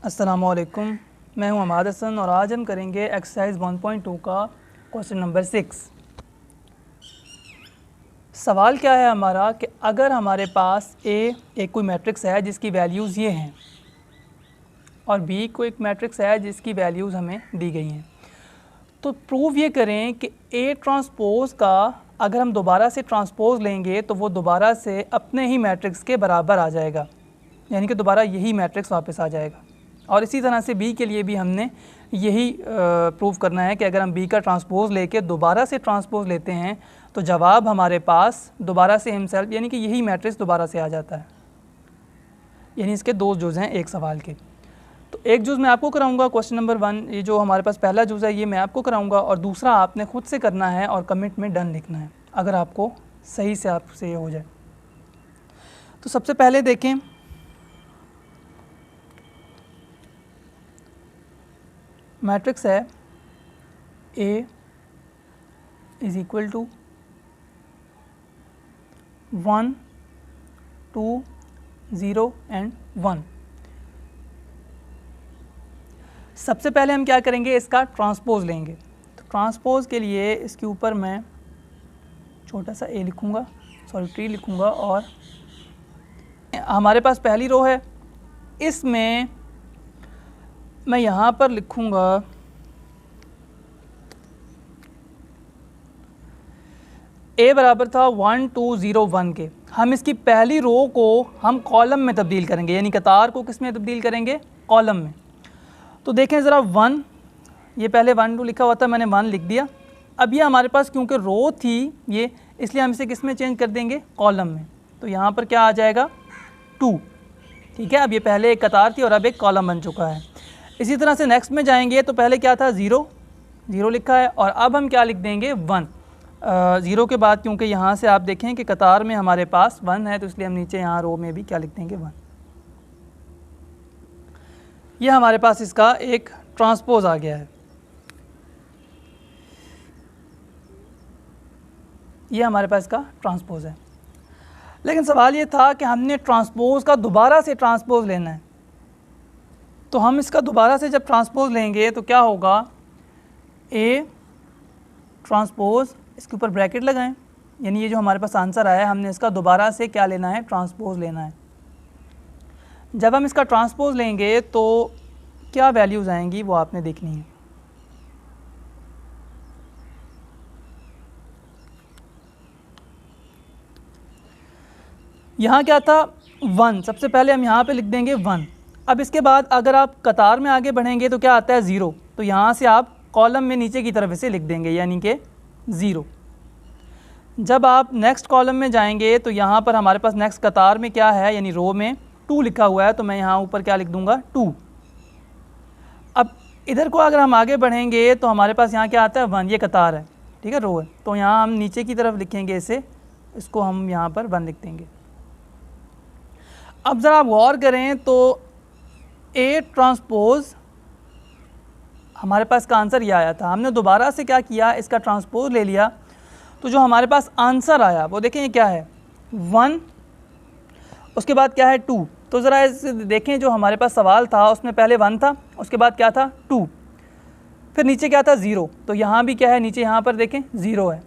अस्सलामुअलैकुम, मैं हूं अमाद हसन और आज हम करेंगे एक्सरसाइज 1.2 का क्वेश्चन नंबर 6। सवाल क्या है हमारा कि अगर हमारे पास एक कोई मैट्रिक्स है जिसकी वैल्यूज़ ये हैं और बी को एक मैट्रिक्स है जिसकी वैल्यूज़ हमें दी गई हैं, तो प्रूव ये करें कि ए ट्रांसपोज का अगर हम दोबारा से ट्रांसपोज लेंगे तो वो दोबारा से अपने ही मैट्रिक्स के बराबर आ जाएगा, यानी कि दोबारा यही मैट्रिक्स वापस आ जाएगा। और इसी तरह से बी के लिए भी हमने यही प्रूव करना है कि अगर हम बी का ट्रांसपोज लेके दोबारा से ट्रांसपोज लेते हैं तो जवाब हमारे पास दोबारा से हिमसेल्फ यानी कि यही मैट्रिक्स दोबारा से आ जाता है। यानी इसके दो जुज़ हैं एक सवाल के। तो एक जुज़ मैं आपको कराऊंगा क्वेश्चन नंबर 1, ये जो हमारे पास पहला जुज़ है ये मैं आपको कराऊंगा और दूसरा आपने खुद से करना है और कमेंट में डन लिखना है अगर आपको सही से आपसे ये हो जाए। तो सबसे पहले देखें, मैट्रिक्स है A is equal to 1 2 0 and 1। सबसे पहले हम क्या करेंगे, इसका ट्रांसपोज लेंगे। तो ट्रांसपोज के लिए इसके ऊपर मैं छोटा सा a लिखूँगा, सॉरी ट्री लिखूँगा और हमारे पास पहली रो है, इसमें मैं यहाँ पर लिखूँगा a बराबर था 1 2 0 1 के। हम इसकी पहली रो को हम कॉलम में तब्दील करेंगे, यानी कतार को किस में तब्दील करेंगे, कॉलम में। तो देखें ज़रा 1, ये पहले 1 2 लिखा हुआ था, मैंने 1 लिख दिया। अब ये हमारे पास क्योंकि रो थी ये, इसलिए हम इसे किस में चेंज कर देंगे, कॉलम में। तो यहाँ पर क्या आ जाएगा 2, ठीक है। अब ये पहले एक कतार थी और अब एक कॉलम बन चुका है। इसी तरह से नेक्स्ट में जाएंगे तो पहले क्या था 0 0 लिखा है और अब हम क्या लिख देंगे 1। 0 के बाद क्योंकि यहाँ से आप देखें कि कतार में हमारे पास 1 है तो इसलिए हम नीचे यहाँ रो में भी क्या लिख देंगे 1। ये हमारे पास इसका एक ट्रांसपोज आ गया है। ये हमारे पास इसका ट्रांसपोज है। लेकिन सवाल ये था कि हमने ट्रांसपोज का दोबारा से ट्रांसपोज लेना है। तो हम इसका दोबारा से जब ट्रांसपोज लेंगे तो क्या होगा, ए ट्रांसपोज, इसके ऊपर ब्रैकेट लगाएं, यानी ये जो हमारे पास आंसर आया है हमने इसका दोबारा से क्या लेना है, ट्रांसपोज लेना है। जब हम इसका ट्रांसपोज लेंगे तो क्या वैल्यूज़ आएंगी वो आपने देखनी है। यहाँ क्या था 1, सबसे पहले हम यहाँ पे लिख देंगे 1। अब इसके बाद अगर आप कतार में आगे बढ़ेंगे तो क्या आता है 0, तो यहाँ से आप कॉलम में नीचे की तरफ इसे लिख देंगे यानी कि 0। जब आप नेक्स्ट कॉलम में जाएंगे तो यहाँ पर हमारे पास नेक्स्ट कतार में क्या है, यानी रो में 2 लिखा हुआ है, तो मैं यहाँ ऊपर क्या लिख दूँगा 2। अब इधर को अगर हम आगे बढ़ेंगे तो हमारे पास यहाँ क्या आता है 1, ये कतार है, ठीक है, रो है। तो यहाँ हम नीचे की तरफ लिखेंगे इसे, इसको हम यहाँ पर 1 लिख देंगे। अब ज़रा आप गौर करें तो ए ट्रांसपोज हमारे पास का आंसर ये आया था। हमने दोबारा से क्या किया, इसका ट्रांसपोज ले लिया, तो जो हमारे पास आंसर आया वो देखें ये क्या है 1, उसके बाद क्या है 2। तो ज़रा इसे देखें, जो हमारे पास सवाल था उसमें पहले 1 था, उसके बाद क्या था 2, फिर नीचे क्या था 0। तो यहाँ भी क्या है, नीचे यहाँ पर देखें 0 है,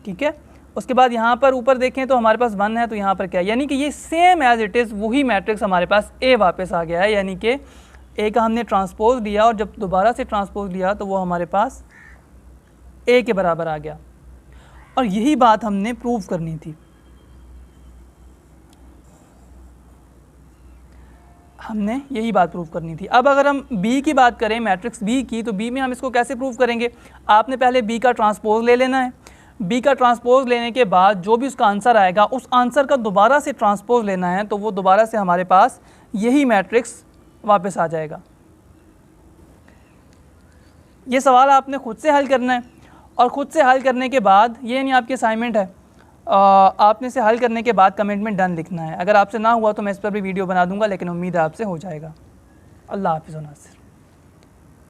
ठीक है। उसके बाद यहाँ पर ऊपर देखें तो हमारे पास 1 है, तो यहाँ पर क्या है, यानी कि ये सेम एज इट इज़ वही मैट्रिक्स हमारे पास ए वापस आ गया है। यानी कि ए का हमने ट्रांसपोज लिया और जब दोबारा से ट्रांसपोज लिया तो वो हमारे पास ए के बराबर आ गया। और यही बात हमने प्रूव करनी थी। हमने यही बात प्रूव करनी थी। अब अगर हम बी की बात करें, मैट्रिक्स बी की, तो बी में हम इसको कैसे प्रूव करेंगे, आपने पहले बी का ट्रांसपोज ले लेना है। बी का ट्रांसपोज लेने के बाद जो भी उसका आंसर आएगा उस आंसर का दोबारा से ट्रांसपोज लेना है, तो वो दोबारा से हमारे पास यही मैट्रिक्स वापस आ जाएगा। ये सवाल आपने खुद से हल करना है और ख़ुद से हल करने के बाद, ये नहीं आपकी असाइनमेंट है, आपने इसे हल करने के बाद कमेंट में डन लिखना है। अगर आपसे ना हुआ तो मैं इस पर भी वीडियो बना दूंगा, लेकिन उम्मीद है आपसे हो जाएगा। अल्लाह हाफ़िज़।